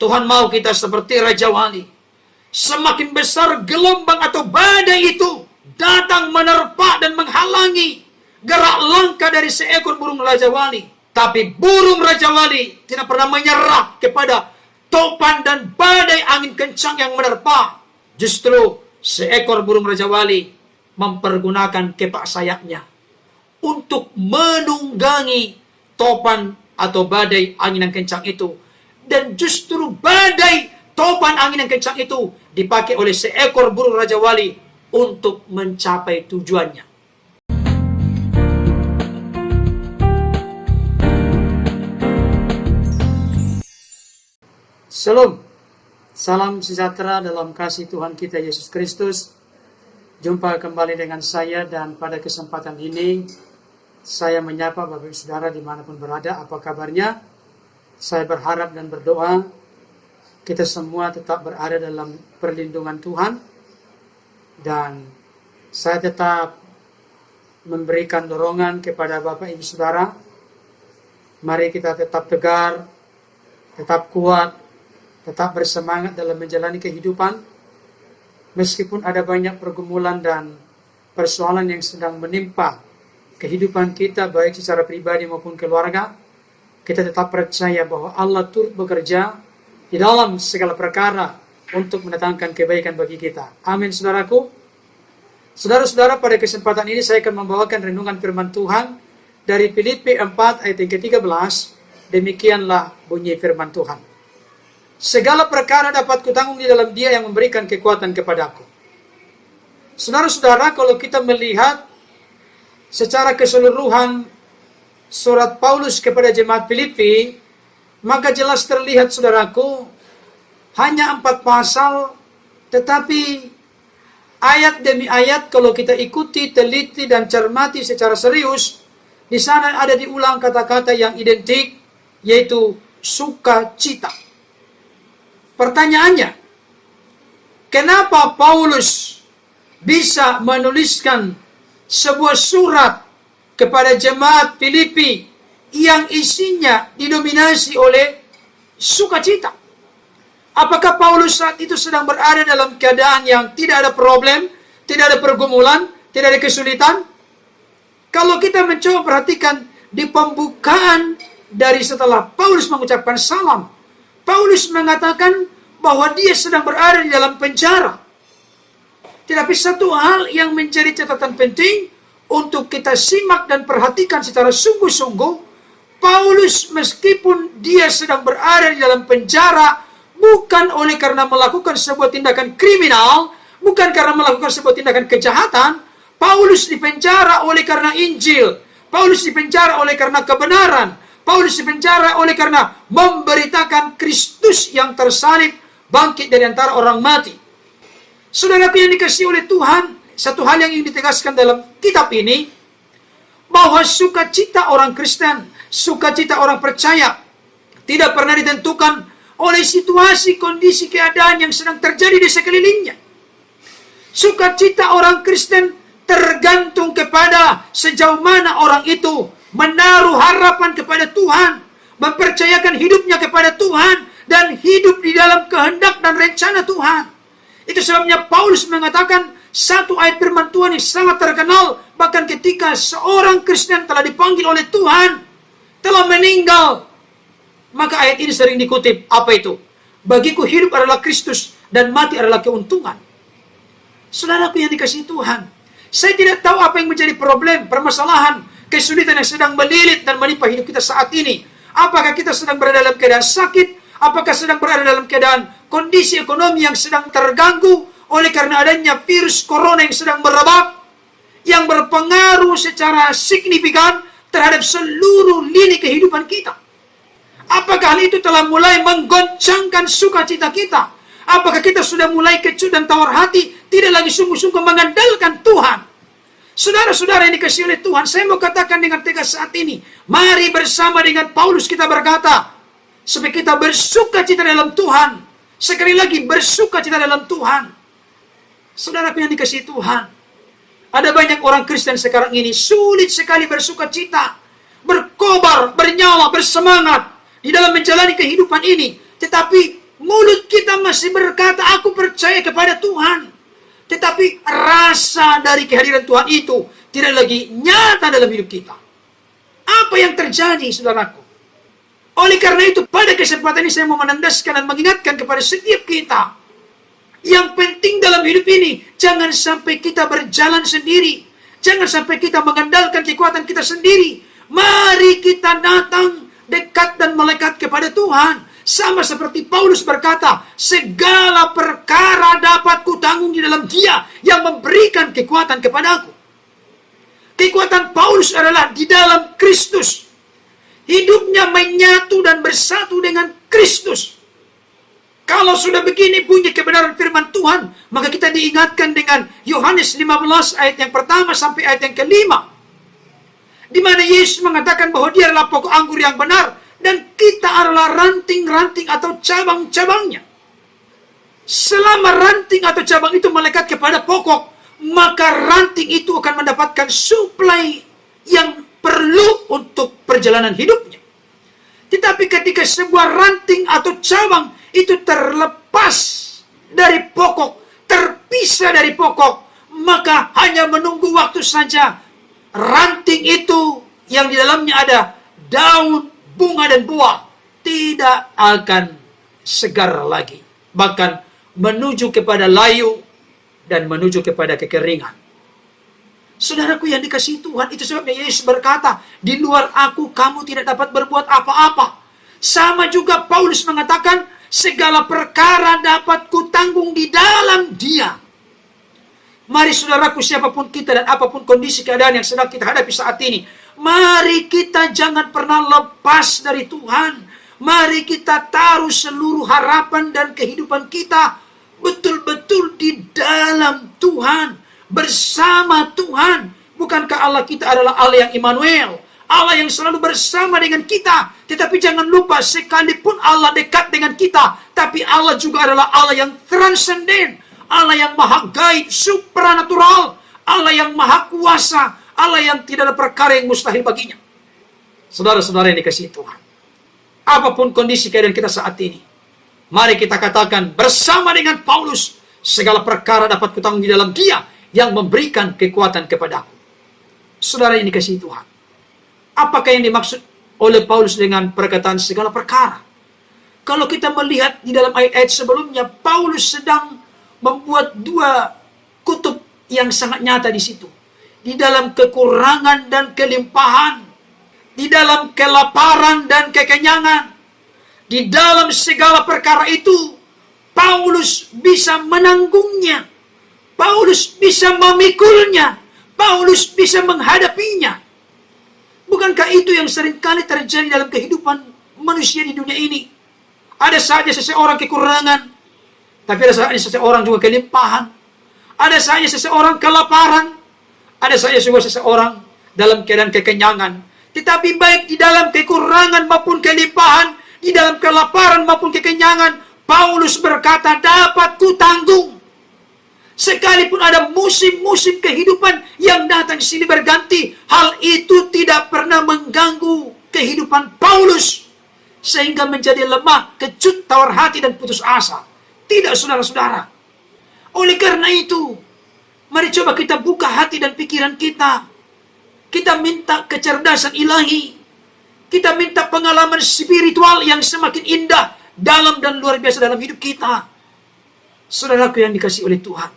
Tuhan mau kita seperti Raja Wali. Semakin besar gelombang atau badai itu datang menerpa dan menghalangi gerak langkah dari seekor burung Raja Wali. Tapi burung Raja Wali tidak pernah menyerah kepada topan dan badai angin kencang yang menerpa. Justru seekor burung Raja Wali mempergunakan kepak sayapnya untuk menunggangi topan atau badai angin yang kencang itu. Dan justru badai topan angin yang kencang itu dipakai oleh seekor burung Raja Wali untuk mencapai tujuannya. Shalom. Salam sejahtera dalam kasih Tuhan kita Yesus Kristus. Jumpa kembali dengan saya, dan pada kesempatan ini saya menyapa Bapak Ibu Saudara dimanapun berada. Apa kabarnya? Saya berharap dan berdoa kita semua tetap berada dalam perlindungan Tuhan, dan saya tetap memberikan dorongan kepada Bapak Ibu Saudara. Mari kita tetap tegar, tetap kuat, tetap bersemangat dalam menjalani kehidupan. Meskipun ada banyak pergumulan dan persoalan yang sedang menimpa kehidupan kita, baik secara pribadi maupun keluarga, kita tetap percaya bahwa Allah turut bekerja di dalam segala perkara untuk mendatangkan kebaikan bagi kita. Amin, saudaraku. Saudara-saudara, pada kesempatan ini saya akan membawakan renungan firman Tuhan dari Filipi 4 ayat yang ke-13. Demikianlah bunyi firman Tuhan. Segala perkara dapat kutanggung di dalam Dia yang memberikan kekuatan kepadaku. Saudara-saudara, kalau kita melihat secara keseluruhan surat Paulus kepada jemaat Filipi, maka jelas terlihat, saudaraku, hanya 4 pasal, tetapi ayat demi ayat kalau kita ikuti, teliti, dan cermati secara serius, di sana ada diulang kata-kata yang identik, yaitu sukacita. Pertanyaannya, kenapa Paulus bisa menuliskan sebuah surat kepada jemaat Filipi yang isinya didominasi oleh sukacita? Apakah Paulus saat itu sedang berada dalam keadaan yang tidak ada problem, tidak ada pergumulan, tidak ada kesulitan? Kalau kita mencoba perhatikan di pembukaan dari setelah Paulus mengucapkan salam, Paulus mengatakan bahwa dia sedang berada di dalam penjara. Tetapi satu hal yang menjadi catatan penting untuk kita simak dan perhatikan secara sungguh-sungguh, Paulus meskipun dia sedang berada di dalam penjara, bukan oleh karena melakukan sebuah tindakan kriminal, bukan karena melakukan sebuah tindakan kejahatan. Paulus dipenjara oleh karena Injil. Paulus dipenjara oleh karena kebenaran. Paulus dipenjara oleh karena memberitakan Kristus yang tersalib, bangkit dari antara orang mati. Saudaraku yang dikasihi oleh Tuhan, satu hal yang ingin ditegaskan dalam kitab ini, bahwa sukacita orang Kristen, sukacita orang percaya, tidak pernah ditentukan oleh situasi, kondisi, keadaan yang sedang terjadi di sekelilingnya. Sukacita orang Kristen tergantung kepada sejauh mana orang itu menaruh harapan kepada Tuhan, mempercayakan hidupnya kepada Tuhan, dan hidup di dalam kehendak dan rencana Tuhan. Itu sebabnya Paulus mengatakan satu ayat firman Tuhan yang sangat terkenal, bahkan ketika seorang Kristen telah dipanggil oleh Tuhan, telah meninggal, maka ayat ini sering dikutip. Apa itu? Bagiku hidup adalah Kristus dan mati adalah keuntungan. Saudaraku yang dikasihi Tuhan, saya tidak tahu apa yang menjadi problem, permasalahan, kesulitan yang sedang melilit dan menimpa hidup kita saat ini. Apakah kita sedang berada dalam keadaan sakit? Apakah sedang berada dalam keadaan kondisi ekonomi yang sedang terganggu oleh karena adanya virus corona yang sedang merebak, yang berpengaruh secara signifikan terhadap seluruh lini kehidupan kita? Apakah hal itu telah mulai menggoncangkan sukacita kita? Apakah kita sudah mulai kecut dan tawar hati, tidak lagi sungguh-sungguh mengandalkan Tuhan? Saudara-saudara yang dikasihi oleh Tuhan, saya mau katakan dengan tegas saat ini, mari bersama dengan Paulus kita berkata, supaya kita bersukacita dalam Tuhan. Sekali lagi, bersukacita dalam Tuhan. Saudaraku yang dikasihi Tuhan, ada banyak orang Kristen sekarang ini sulit sekali bersukacita, berkobar, bernyala, bersemangat di dalam menjalani kehidupan ini. Tetapi Mulut kita masih berkata, aku percaya kepada Tuhan. Tetapi rasa dari kehadiran Tuhan itu tidak lagi nyata dalam hidup kita. Apa yang terjadi, saudaraku? Oleh karena itu, pada kesempatan ini saya mau menandaskan dan mengingatkan kepada setiap kita. Yang penting dalam hidup ini, jangan sampai kita berjalan sendiri. Jangan sampai kita mengandalkan kekuatan kita sendiri. Mari kita datang dekat dan melekat kepada Tuhan. Sama seperti Paulus berkata, segala perkara dapat kutanggung di dalam Dia yang memberikan kekuatan kepadaku. Kekuatan Paulus adalah di dalam Kristus. Hidupnya menyatu dan bersatu dengan Kristus. Kalau sudah begini bunyi kebenaran firman Tuhan, maka kita diingatkan dengan Yohanes 15 ayat yang pertama sampai ayat yang kelima. Di mana Yesus mengatakan bahwa Dia adalah pokok anggur yang benar, dan kita adalah ranting-ranting atau cabang-cabangnya. Selama ranting atau cabang itu melekat kepada pokok, maka ranting itu akan mendapatkan suplai yang perlu untuk perjalanan hidupnya. Tetapi ketika sebuah ranting atau cabang itu terlepas dari pokok, terpisah dari pokok, maka hanya menunggu waktu saja. Ranting itu yang di dalamnya ada daun, bunga, dan buah tidak akan segar lagi. Bahkan menuju kepada layu dan menuju kepada kekeringan. Saudaraku yang dikasihi Tuhan, itu sebabnya Yesus berkata, di luar aku kamu tidak dapat berbuat apa-apa. Sama juga Paulus mengatakan, segala perkara dapat kutanggung di dalam Dia. Mari saudaraku, siapapun kita dan apapun kondisi keadaan yang sedang kita hadapi saat ini, mari kita jangan pernah lepas dari Tuhan. Mari kita taruh seluruh harapan dan kehidupan kita betul-betul di dalam Tuhan. Bersama Tuhan. Bukankah Allah kita adalah Allah yang Immanuel, Allah yang selalu bersama dengan kita? Tetapi jangan lupa, sekalipun Allah dekat dengan kita, tapi Allah juga adalah Allah yang transenden, Allah yang maha gaib, supranatural, Allah yang maha kuasa, Allah yang tidak ada perkara yang mustahil baginya. Saudara-saudara yang dikasihi Tuhan, apapun kondisi keadaan kita saat ini, mari kita katakan bersama dengan Paulus, segala perkara dapat kutanggung di dalam Dia yang memberikan kekuatan kepadaku. Saudara yang dikasihi Tuhan, apakah yang dimaksud oleh Paulus dengan perkataan segala perkara? Kalau kita melihat di dalam ayat-ayat sebelumnya, Paulus sedang membuat dua kutub yang sangat nyata di situ. Di dalam kekurangan dan kelimpahan, di dalam kelaparan dan kekenyangan, di dalam segala perkara itu, Paulus bisa menanggungnya. Paulus bisa memikulnya. Paulus bisa menghadapinya. Bukankah itu yang seringkali terjadi dalam kehidupan manusia di dunia ini? Ada saja seseorang kekurangan, tapi ada saja seseorang juga kelimpahan. Ada saja seseorang kelaparan, ada saja juga seseorang dalam keadaan kekenyangan. Tetapi baik di dalam kekurangan maupun kelimpahan, di dalam kelaparan maupun kekenyangan, Paulus berkata, dapat kutanggung. Sekalipun ada musim-musim kehidupan yang datang silih berganti, hal itu tidak pernah mengganggu kehidupan Paulus, sehingga menjadi lemah, kecut, tawar hati, dan putus asa. Tidak, saudara-saudara. Oleh karena itu, mari coba kita buka hati dan pikiran kita. Kita minta kecerdasan ilahi. Kita minta pengalaman spiritual yang semakin indah, dalam dan luar biasa dalam hidup kita. Saudaraku yang dikasihi oleh Tuhan,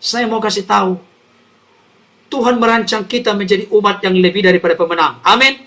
saya mau kasih tahu, Tuhan merancang kita menjadi umat yang lebih daripada pemenang. Amin.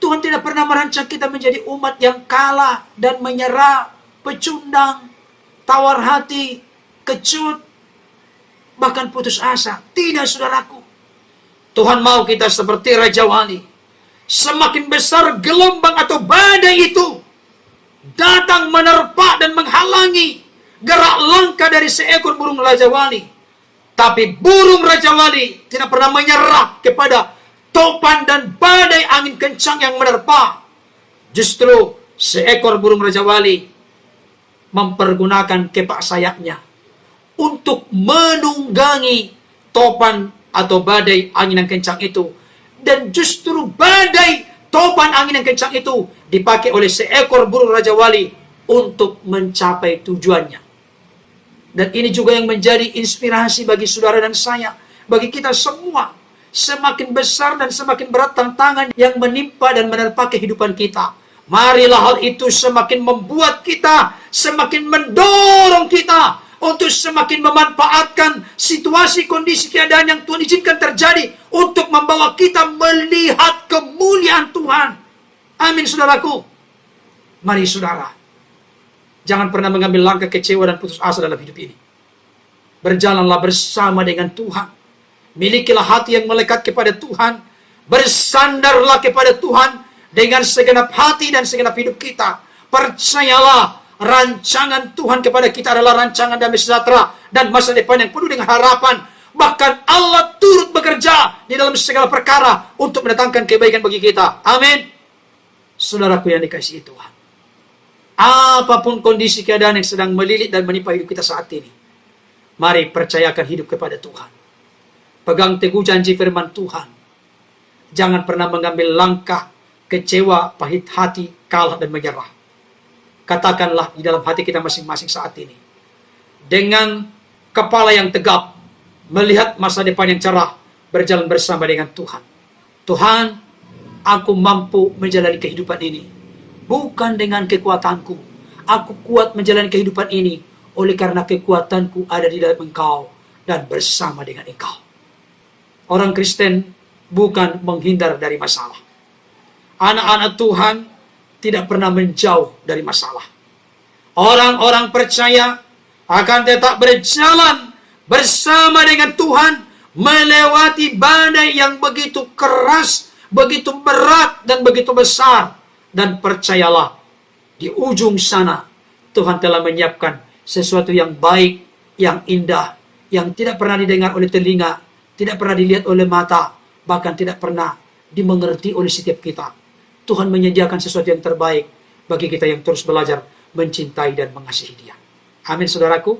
Tuhan tidak pernah merancang kita menjadi umat yang kalah dan menyerah, pecundang, tawar hati, kecut, bahkan putus asa. Tidak, saudaraku. Tuhan mau kita seperti Raja Wali. Semakin besar gelombang atau badai itu datang menerpa dan menghalangi gerak langkah dari seekor burung Raja Wali. Tapi burung Raja Wali tidak pernah menyerah kepada topan dan badai angin kencang yang menerpa. Justru seekor burung Raja Wali mempergunakan kepak sayapnya untuk menunggangi topan atau badai angin yang kencang itu. Dan justru badai topan angin yang kencang itu dipakai oleh seekor burung Raja Wali untuk mencapai tujuannya. Dan ini juga yang menjadi inspirasi bagi saudara dan saya, bagi kita semua. Semakin besar dan semakin berat tantangan yang menimpa dan menerpa kehidupan kita, marilah hal itu semakin membuat kita, semakin mendorong kita untuk semakin memanfaatkan situasi, kondisi, keadaan yang Tuhan izinkan terjadi untuk membawa kita melihat kemuliaan Tuhan. Amin, saudaraku. Mari saudara, jangan pernah mengambil langkah kecewa dan putus asa dalam hidup ini. Berjalanlah bersama dengan Tuhan. Milikilah hati yang melekat kepada Tuhan. Bersandarlah kepada Tuhan dengan segenap hati dan segenap hidup kita. Percayalah, rancangan Tuhan kepada kita adalah rancangan damai sejahtera dan masa depan yang penuh dengan harapan. Bahkan Allah turut bekerja di dalam segala perkara untuk mendatangkan kebaikan bagi kita. Amin. Saudaraku yang dikasihi Tuhan, apapun kondisi keadaan yang sedang melilit dan menimpa hidup kita saat ini, mari percayakan hidup kepada Tuhan. Pegang teguh janji firman Tuhan. Jangan pernah mengambil langkah kecewa, pahit hati, kalah dan menyerah. Katakanlah di dalam hati kita masing-masing saat ini, dengan kepala yang tegap, melihat masa depan yang cerah, berjalan bersama dengan Tuhan. Tuhan, aku mampu menjalani kehidupan ini bukan dengan kekuatanku. Aku kuat menjalani kehidupan ini oleh karena kekuatanku ada di dalam Engkau dan bersama dengan Engkau. Orang Kristen bukan menghindar dari masalah. Anak-anak Tuhan tidak pernah menjauh dari masalah. Orang-orang percaya akan tetap berjalan bersama dengan Tuhan, melewati badai yang begitu keras, begitu berat, dan begitu besar. Dan percayalah, di ujung sana Tuhan telah menyiapkan sesuatu yang baik, yang indah, yang tidak pernah didengar oleh telinga, tidak pernah dilihat oleh mata, bahkan tidak pernah dimengerti oleh setiap kita. Tuhan menyediakan sesuatu yang terbaik bagi kita yang terus belajar mencintai dan mengasihi Dia. Amin, saudaraku.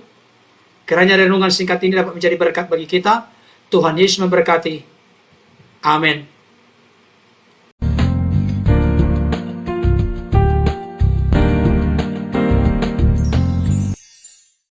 Kiranya renungan singkat ini dapat menjadi berkat bagi kita. Tuhan Yesus memberkati. Amin.